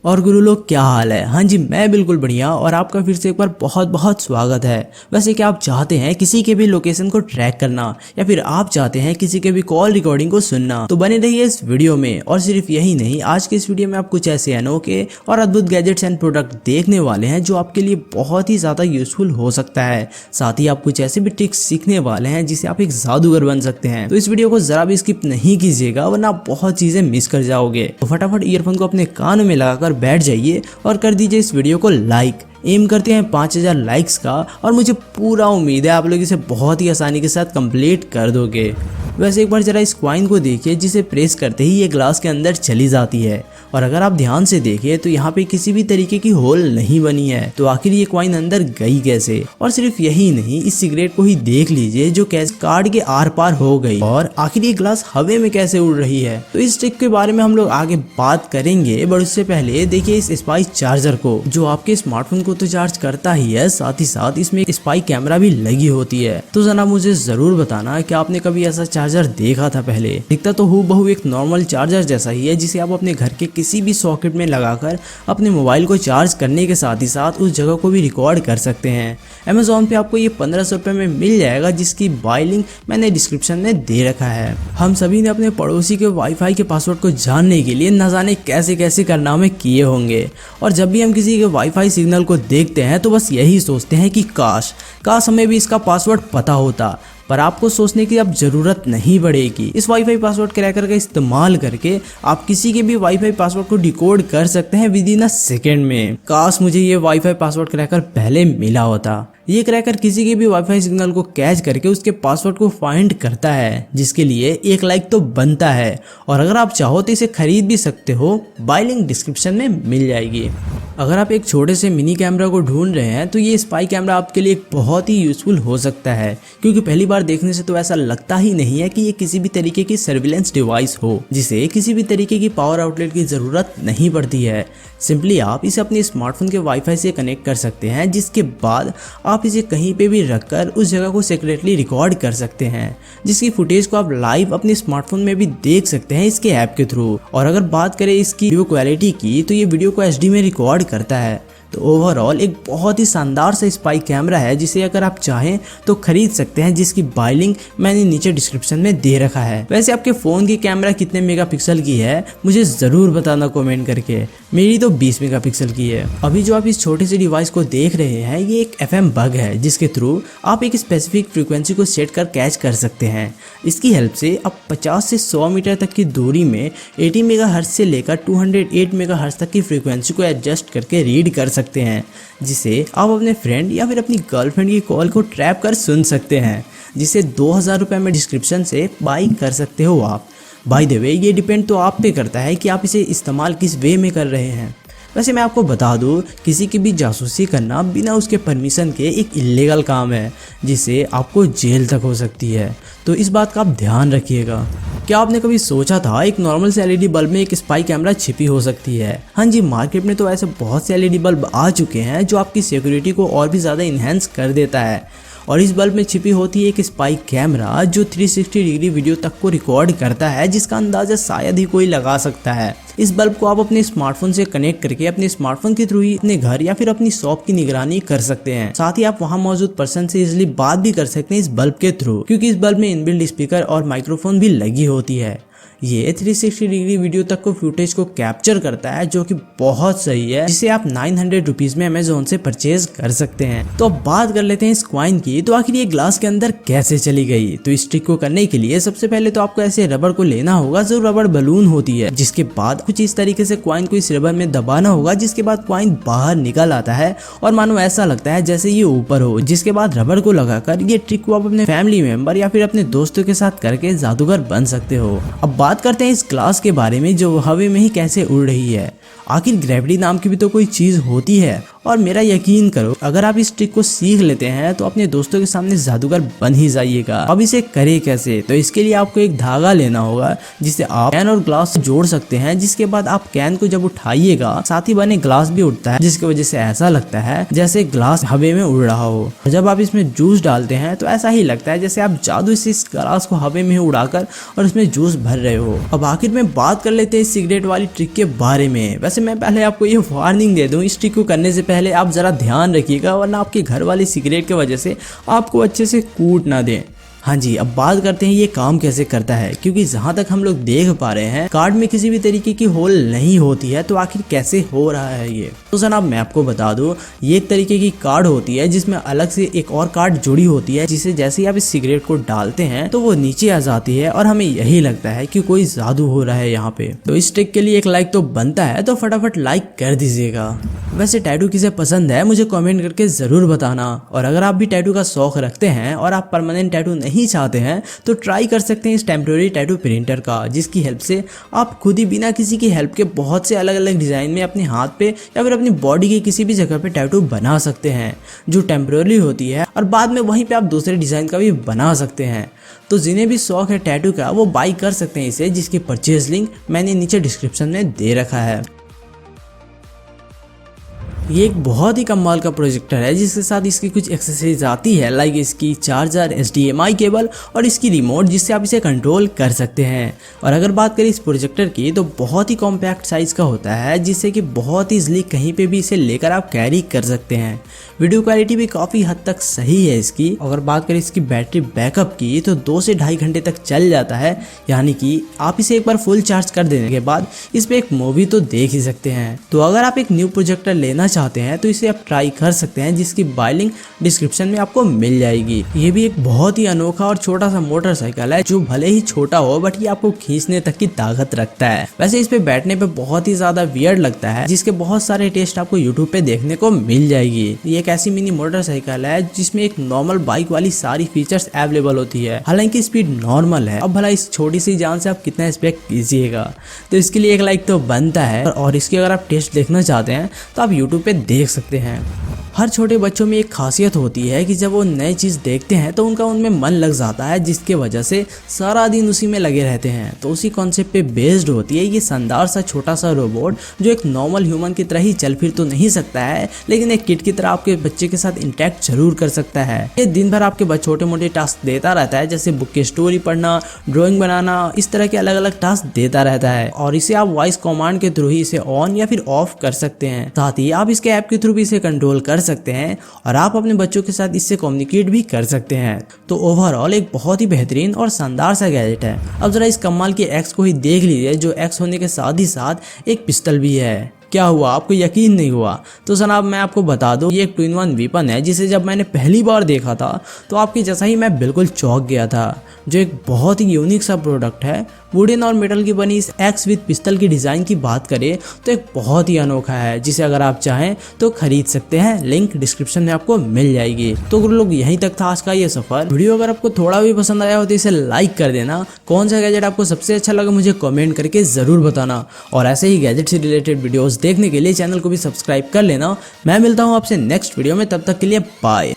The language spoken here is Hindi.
और गुरु लोग क्या हाल है। हाँ जी, मैं बिल्कुल बढ़िया और आपका फिर से एक बार बहुत बहुत स्वागत है। वैसे क्या आप चाहते हैं किसी के भी लोकेशन को ट्रैक करना या फिर आप चाहते हैं किसी के भी कॉल रिकॉर्डिंग को सुनना, तो बने रहिए इस वीडियो में। और सिर्फ यही नहीं, आज के इस वीडियो में आप कुछ ऐसे अनोखे और अद्भुत गैजेट्स एंड प्रोडक्ट देखने वाले हैं जो आपके लिए बहुत ही ज्यादा यूजफुल हो सकता है। साथ ही आप कुछ ऐसे भी ट्रिक्स सीखने वाले हैं जिससे आप एक जादूगर बन सकते हैं। तो इस वीडियो को जरा भी स्किप नहीं कीजिएगा वरना आप बहुत चीजें मिस कर जाओगे। तो फटाफट ईयरफोन को अपने कानों में लगाकर बैठ जाइए और कर दीजिए इस वीडियो को लाइक। एम करते हैं 5000 लाइक्स का और मुझे पूरा उम्मीद है आप लोग इसे बहुत ही आसानी के साथ कंप्लीट कर दोगे। वैसे एक बार जरा इस कॉइन को देखिए जिसे प्रेस करते ही ये ग्लास के अंदर चली जाती है। और अगर आप ध्यान से देखें तो यहाँ पे किसी भी तरीके की होल नहीं बनी है, तो आखिर ये कॉइन अंदर गई कैसे। और सिर्फ यही नहीं, इस सिगरेट को ही देख लीजिए जो कैसे कार्ड के आर पार हो गई। और आखिर ये ग्लास हवे में कैसे उड़ रही है। तो इस ट्रिक के बारे में हम लोग आगे बात करेंगे, बट उससे पहले देखिए इस स्पाइस चार्जर को, जो आपके स्मार्टफोन को तो चार्ज करता ही है, साथ ही साथ इसमें एक स्पाई कैमरा भी लगी होती है। तो जनाब मुझे जरूर बताना कि आपने कभी ऐसा चार्जर देखा था पहले। दिखता तो हूबहू एक नॉर्मल चार्जर जैसा ही है, जिसे आप अपने घर के किसी भी सॉकेट में लगाकर अपने मोबाइल को चार्ज करने के साथ ही साथ उस जगह को भी रिकॉर्ड कर सकते हैं। अमेज़ॉन पे आपको ये 1500 रुपये में मिल जाएगा, जिसकी बाय लिंक मैंने डिस्क्रिप्शन में दे रखा है। हम सभी ने अपने पड़ोसी के वाईफाई के पासवर्ड को जानने के लिए न जाने कैसे कैसे कारनामे किए होंगे। और जब भी हम किसी के वाईफाई सिग्नल को देखते हैं तो बस यही सोचते हैं कि काश हमें भी इसका पासवर्ड पता होता। पर आपको सोचने की अब जरूरत नहीं पड़ेगी। इस वाईफाई पासवर्ड क्रैकर का इस्तेमाल करके आप किसी के भी वाईफाई पासवर्ड को डिकोड कर सकते हैं विद इन अ सेकेंड में। काश मुझे ये वाईफाई पासवर्ड क्रैकर पहले मिला होता। ये क्रैकर किसी के भी वाईफाई सिग्नल को कैच करके उसके पासवर्ड को फाइंड करता है, जिसके लिए 1 लाइक तो बनता है। और अगर आप चाहो तो इसे खरीद भी सकते हो, बाय लिंक डिस्क्रिप्शन में मिल जाएगी। अगर आप एक छोटे से मिनी कैमरा को ढूंढ रहे हैं तो ये स्पाई कैमरा आपके लिए बहुत ही यूजफुल हो सकता है, क्योंकि पहली बार देखने से तो ऐसा लगता ही नहीं है कि ये किसी भी तरीके की सर्विलेंस डिवाइस हो, जिसे किसी भी तरीके की पावर आउटलेट की जरूरत नहीं पड़ती है। सिंपली आप इसे अपने स्मार्टफोन के वाईफाई से कनेक्ट कर सकते हैं, जिसके बाद आप इसे कहीं पे भी रखकर उस जगह को सीक्रेटली रिकॉर्ड कर सकते हैं, जिसकी फुटेज को आप लाइव अपने स्मार्टफोन में भी देख सकते हैं इसके ऐप के थ्रू। और अगर बात करें इसकी वीडियो क्वालिटी की, तो ये वीडियो को HD में रिकॉर्ड करता है। तो ओवरऑल एक बहुत ही शानदार सा स्पाई कैमरा है, जिसे अगर आप चाहें तो खरीद सकते हैं, जिसकी बाय लिंक मैंने नीचे डिस्क्रिप्शन में दे रखा है। वैसे आपके फोन की कैमरा कितने मेगापिक्सल की है मुझे जरूर बताना कमेंट करके। मेरी तो 20 मेगापिक्सल की है। अभी जो आप इस छोटे से डिवाइस को देख रहे हैं, ये एक FM बग है, जिसके थ्रू आप एक स्पेसिफिक फ्रीक्वेंसी को सेट कर कैच कर सकते हैं। इसकी हेल्प से आप 50 से 100 मीटर तक की दूरी में 80 मेगाहर्ट्ज से लेकर 208 मेगाहर्ट्ज तक की फ्रीक्वेंसी को एडजस्ट करके रीड कर सकते हैं, जिसे आप अपने फ्रेंड या फिर अपनी गर्लफ्रेंड की कॉल को ट्रैप कर सुन सकते हैं, जिसे 2000 रुपये में डिस्क्रिप्शन से बाई कर सकते हो आप। बाय द वे ये डिपेंड तो आप पे करता है कि आप इसे इस्तेमाल किस वे में कर रहे हैं। वैसे मैं आपको बता दूं, किसी की भी जासूसी करना बिना उसके परमिशन के एक इल्लीगल काम है, जिससे आपको जेल तक हो सकती है। तो इस बात का आप ध्यान रखिएगा। क्या आपने कभी सोचा था एक नॉर्मल से LED बल्ब में एक स्पाई कैमरा छिपी हो सकती है? हाँ जी, मार्केट में तो ऐसे बहुत से LED बल्ब आ चुके हैं जो आपकी सिक्योरिटी को और भी ज़्यादा इन्हेंस कर देता है। और इस बल्ब में छिपी होती है एक स्पाई कैमरा जो 360 डिग्री वीडियो तक को रिकॉर्ड करता है, जिसका अंदाजा शायद ही कोई लगा सकता है। इस बल्ब को आप अपने स्मार्टफोन से कनेक्ट करके अपने स्मार्टफोन के थ्रू ही अपने घर या फिर अपनी शॉप की निगरानी कर सकते हैं। साथ ही आप वहां मौजूद पर्सन से इजिली बात भी कर सकते हैं इस बल्ब के थ्रू, क्योंकि इस बल्ब में इनबिल्ट स्पीकर और माइक्रोफोन भी लगी होती है। ये 360 डिग्री वीडियो तक को फुटेज को कैप्चर करता है, जो कि बहुत सही है, जिसे आप 900 रुपीज में अमेज़ॉन से परचेज कर सकते हैं। तो अब बात कर लेते हैं इस कॉइन की। तो आखिर ये ग्लास के अंदर कैसे चली गई? तो इस ट्रिक को करने के लिए सबसे पहले तो आपको ऐसे रबर को लेना होगा जो रबर बलून होती है, जिसके बाद कुछ इस तरीके से कॉइन को इस रबर में दबाना होगा, जिसके बाद कॉइन बाहर निकल आता है और मानो ऐसा लगता है जैसे ये ऊपर हो। जिसके बाद रबर को लगाकर ये ट्रिक को आप अपने फैमिली मेंबर या फिर अपने दोस्तों के साथ करके जादूगर बन सकते हो। अब बात करते हैं इस ग्लास के बारे में, जो हवा में ही कैसे उड़ रही है। आखिर ग्रेविटी नाम की भी तो कोई चीज होती है, और मेरा यकीन करो, अगर आप इस ट्रिक को सीख लेते हैं तो अपने दोस्तों के सामने जादूगर बन ही जाइएगा। अब इसे करे कैसे? तो इसके लिए आपको एक धागा लेना होगा जिसे आप कैन और ग्लास से जोड़ सकते हैं। जिसके बाद आप कैन को जब उठाइएगा, साथ ही बने ग्लास भी उठता है, जिसकी वजह से ऐसा लगता है जैसे ग्लास हवा में उड़ रहा हो। जब आप इसमें जूस डालते हैं तो ऐसा ही लगता है जैसे आप जादू से इस ग्लास को हवा में उड़ाकर और उसमें जूस भर रहे हो। अब आखिर में बात कर लेते हैं इस सिगरेट वाली ट्रिक के बारे में। वैसे मैं पहले आपको ये वार्निंग दे दूं, इस ट्रिक को करने से पहले आप जरा ध्यान रखिएगा, वरना आपके घर वाली सिगरेट की वजह से आपको अच्छे से कूट ना दें। हाँ जी, अब बात करते हैं ये काम कैसे करता है, क्योंकि जहाँ तक हम लोग देख पा रहे हैं कार्ड में किसी भी तरीके की होल नहीं होती है। तो आखिर कैसे हो रहा है ये? तो जनाब मैं आपको बता दूं, ये एक तरीके की कार्ड होती है जिसमें अलग से एक और कार्ड जुड़ी होती है, जिसे जैसे ही आप इस सिगरेट को डालते हैं तो वो नीचे आ जाती है और हमें यही लगता है कि कोई जादू हो रहा है यहाँ पे। तो इस ट्रिक के लिए एक लाइक तो बनता है, तो फटाफट लाइक कर दीजिएगा। वैसे टैटू किसे पसंद है मुझे कमेंट करके जरूर बताना। और अगर आप भी टैटू का शौक रखते हैं और आप परमानेंट टैटू नहीं चाहते हैं तो ट्राई कर सकते हैं इस टेम्परेरी टैटू प्रिंटर का, जिसकी हेल्प से आप खुद ही बिना किसी की हेल्प के बहुत से अलग अलग डिजाइन में अपने हाथ पे या फिर अपनी बॉडी की किसी भी जगह पे टैटू बना सकते हैं जो टेम्परेरी होती है, और बाद में वहीं पे आप दूसरे डिजाइन का भी बना सकते हैं। तो जिन्हें भी शौक है टैटू का वो बाई कर सकते हैं इसे, जिसकी परचेज लिंक मैंने नीचे डिस्क्रिप्शन में दे रखा है। ये एक बहुत ही कमाल का प्रोजेक्टर है जिसके साथ इसकी कुछ एक्सेसरीज आती है, लाइक इसकी चार्जर, HDMI केबल और इसकी रिमोट, जिससे आप इसे कंट्रोल कर सकते हैं। और अगर बात करें इस प्रोजेक्टर की तो बहुत ही कॉम्पैक्ट साइज का होता है, जिससे कि बहुत ही इजीली कहीं पे भी इसे लेकर आप कैरी कर सकते हैं। वीडियो क्वालिटी भी काफ़ी हद तक सही है इसकी। अगर बात करें इसकी बैटरी बैकअप की तो 2 से 2.5 घंटे तक चल जाता है, यानी कि आप इसे एक बार फुल चार्ज कर देने के बाद इस पर एक मूवी तो देख ही सकते हैं। तो अगर आप एक न्यू प्रोजेक्टर लेना चाहते हैं तो इसे आप ट्राई कर सकते हैं, जिसकी बाय लिंक डिस्क्रिप्शन में आपको मिल जाएगी। ये भी एक बहुत ही अनोखा और छोटा सा मोटरसाइकिल है जो भले ही छोटा हो बट ये आपको खींचने तक की ताकत रखता है। वैसे इस पे बैठने पे बहुत ही ज्यादा वियर्ड लगता है, जिसके बहुत सारे टेस्ट आपको यूट्यूब पे देखने को मिल जाएगी। ये एक ऐसी मिनी मोटरसाइकिल है जिसमें एक नॉर्मल बाइक वाली सारी फीचर्स अवेलेबल होती है, हालांकि स्पीड नॉर्मल है। अब भला इस छोटी सी जान से आप कितना एक्सपेक्ट कीजिएगा, तो इसके लिए एक लाइक तो बनता है। और इसकी अगर आप टेस्ट देखना चाहते हैं तो आप यूट्यूब पे देख सकते हैं। हर छोटे बच्चों में एक खासियत होती है कि जब वो नई चीज़ देखते हैं तो उनका उनमें मन लग जाता है, जिसके वजह से सारा दिन उसी में लगे रहते हैं। तो उसी कॉन्सेप्ट पे बेस्ड होती है ये शानदार सा छोटा सा रोबोट, जो एक नॉर्मल ह्यूमन की तरह ही चल फिर तो नहीं सकता है, लेकिन एक किड की तरह आपके बच्चे के साथ इंटरेक्ट जरूर कर सकता है। ये दिन भर आपके छोटे मोटे टास्क देता रहता है, जैसे बुक की स्टोरी पढ़ना, ड्राइंग बनाना, इस तरह के अलग अलग टास्क देता रहता है। और इसे आप वॉइस कमांड के थ्रू ही इसे ऑन या फिर ऑफ कर सकते हैं। साथ ही आप इसके ऐप के थ्रू भी इसे कंट्रोल कर सकते हैं और आप अपने बच्चों के साथ इससे कम्युनिकेट भी कर सकते हैं। तो ओवरऑल एक बहुत ही बेहतरीन और शानदार सा गैजेट है। अब जरा इस कमाल के एक्स को ही देख लीजिए, जो एक्स होने के साथ ही साथ एक पिस्टल भी है। क्या हुआ, आपको यकीन नहीं हुआ? तो जनाब मैं आपको बता दूं, ये एक 2-in-1 वेपन है, जिसे जब मैंने पहली बार देखा था तो आपकी जैसा ही मैं बिल्कुल चौंक गया था। जो एक बहुत ही यूनिक सा प्रोडक्ट है। वुडन और मेटल की बनी इस एक्स विद पिस्टल की डिज़ाइन की बात करें तो एक बहुत ही अनोखा है, जिसे अगर आप चाहें तो खरीद सकते हैं। लिंक डिस्क्रिप्शन में आपको मिल जाएगी। तो लोग यहीं तक था आज का ये सफर। वीडियो अगर आपको थोड़ा भी पसंद आया हो तो इसे लाइक कर देना। कौन सा गैजेट आपको सबसे अच्छा लगा मुझे कमेंट करके ज़रूर बताना। और ऐसे ही गैजेट से रिलेटेड वीडियोज़ देखने के लिए चैनल को भी सब्सक्राइब कर लेना। मैं मिलता हूँ आपसे नेक्स्ट वीडियो में, तब तक के लिए बाय।